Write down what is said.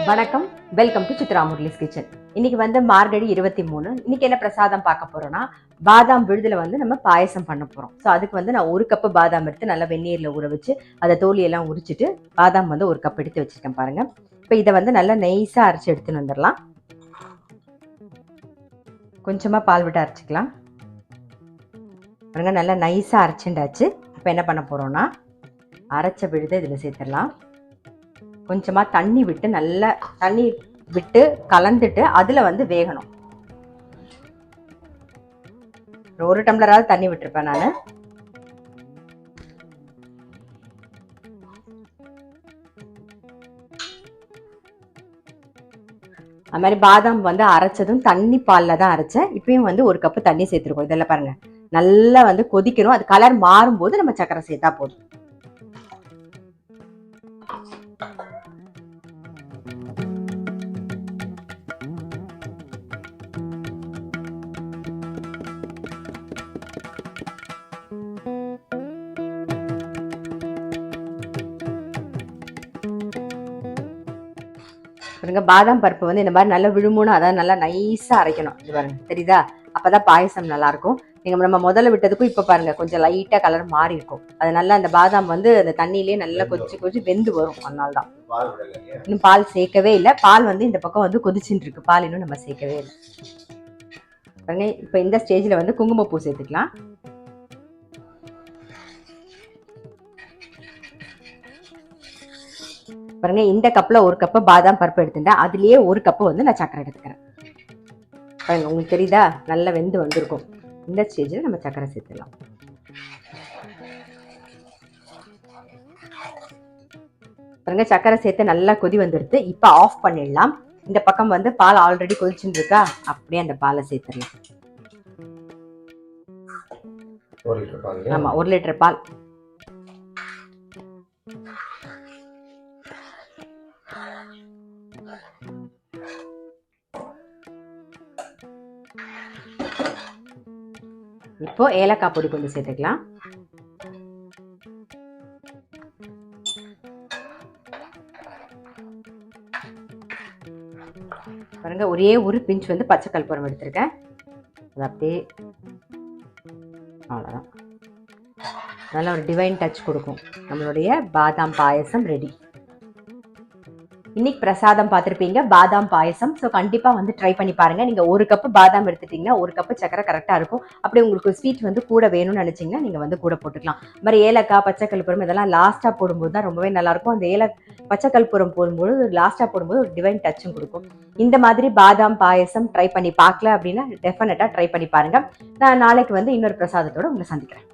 வணக்கம், welcome to Chitra Murali's kitchen. இன்னைக்கு வந்து மார்கழி 23. இன்னைக்கு என்ன பிரசாதம் பார்க்க போறோம்னா, பாதாம் விழுதுல வந்து நம்ம பாயசம் பண்ண போறோம். ஸோ அதுக்கு வந்து நான் 1 கப்பு பாதாம் எடுத்து நல்லா வெந்நீர்ல ஊற வச்சு அதை தோலியெல்லாம் உரிச்சிட்டு பாதாம் வந்து 1 கப் எடுத்து வச்சிருக்கேன் பாருங்க. இப்போ இதை வந்து நல்லா நைஸா அரைச்சி எடுத்துன்னு வந்துடலாம். கொஞ்சமா பால் விட்டு அரைச்சிக்கலாம் பாருங்க. நல்லா நைஸா அரைச்சுண்டாச்சு. இப்போ என்ன பண்ண போறோம்னா, அரைச்ச விழுதை இதில் சேர்த்துடலாம். கொஞ்சமா தண்ணி விட்டு நல்லா தண்ணி விட்டு கலந்துட்டு அதுல வந்து வேகணும். 1 டம்ளராவது தண்ணி விட்டுருப்பேன் நான். அது மாதிரி பாதாம் வந்து அரைச்சதும் தண்ணி பாலில் தான் அரைச்சேன். இப்பயும் வந்து 1 கப்பு தண்ணி சேர்த்துருக்கோம். இதெல்லாம் பாருங்க, நல்லா வந்து கொதிக்கணும். அது கலர் மாறும்போது நம்ம சக்கரை சேர்த்தா போதும். பாருங்க, பாதாம் பருப்பு வந்து இந்த மாதிரி நல்லா விழுமுன்னு, அதாவது நல்லா நைஸா அரைக்கணும். இது பாருங்க, தெரியுதா? அப்பதான் பாயசம் நல்லா இருக்கும். நம்ம முதல்ல விட்டதுக்கும் இப்ப பாருங்க கொஞ்சம் லைட்டா கலர் மாறி இருக்கும். அது நல்லா அந்த பாதாம் வந்து அந்த தண்ணியிலேயே நல்லா கொதிச்சு வெந்து வரும். அதனால தான் இன்னும் பால் சேர்க்கவே இல்லை. பால் வந்து இந்த பக்கம் வந்து கொதிச்சுட்டு இருக்கு. பால் இன்னும் நம்ம சேர்க்கவே இல்லை பாருங்க. இப்ப இந்த ஸ்டேஜ்ல வந்து குங்குமப்பூ சேர்த்துக்கலாம். பாருங்க, இந்த கப்ல 1 கப்பு பாதாம் பருப்பு எடுத்துட்டேன். அதுலயே 1 கப்பு வந்து நான் சக்கரை எடுத்துக்கிறேன். பாருங்க, உங்களுக்கு தெரியுதா? நல்லா வெந்து வந்திருக்கும். இந்த ஸ்டேஜில் நம்ம சக்கரை சேர்த்துக்கலாம். பாருங்க, சக்கரை சேர்த்து நல்லா கொதி வந்துடுது. இப்போ ஆஃப் பண்ணிடலாம். இந்த பக்கம் வந்து பால் ஆல்ரெடி கொதிச்சுட்டு இருக்கா, அப்படியே அந்த பாலை சேர்த்துடலாம். ஆமா, 1 லிட்டர் பால். இப்போ ஏலக்காய் பொடி கொஞ்சம் சேர்த்துக்கலாம். பாருங்க, ஒரே ஒரு பிஞ்ச் வந்து பச்சை கற்பூரம் எடுத்திருக்கேன். அது அப்படியே அவ்வளோதான். நல்லா ஒரு டிவைன் டச் கொடுக்கும். நம்மளுடைய பாதாம் பாயசம் ரெடி. இன்னைக்கு பிரசாதம் பார்த்துருப்பீங்க, பாதாம் பாயசம். ஸோ கண்டிப்பாக வந்து ட்ரை பண்ணி பாருங்க. நீங்கள் 1 கப்பு பாதாம் எடுத்துட்டீங்கன்னா 1 கப்பு சக்கரை கரெக்டாக இருக்கும். அப்படி உங்களுக்கு ஸ்வீட் வந்து கூட வேணும்னு நினச்சிங்கன்னா நீங்கள் வந்து கூட போட்டுக்கலாம். அது மாதிரி ஏலக்காய், பச்சை கற்பூரம் இதெல்லாம் லாஸ்ட்டாக போடும்போது தான் ரொம்பவே நல்லாயிருக்கும். அந்த பச்சை கற்பூரம் போடும்போது லாஸ்ட்டாக போடும்போது ஒரு டிவைன் டச்சும் கொடுக்கும். இந்த மாதிரி பாதாம் பாயசம் ட்ரை பண்ணி பார்க்கல அப்படின்னா டெஃபினட்டாக ட்ரை பண்ணி பாருங்கள். நான் நாளைக்கு வந்து இன்னொரு பிரசாதத்தோடு உங்களை சந்திக்கிறேன்.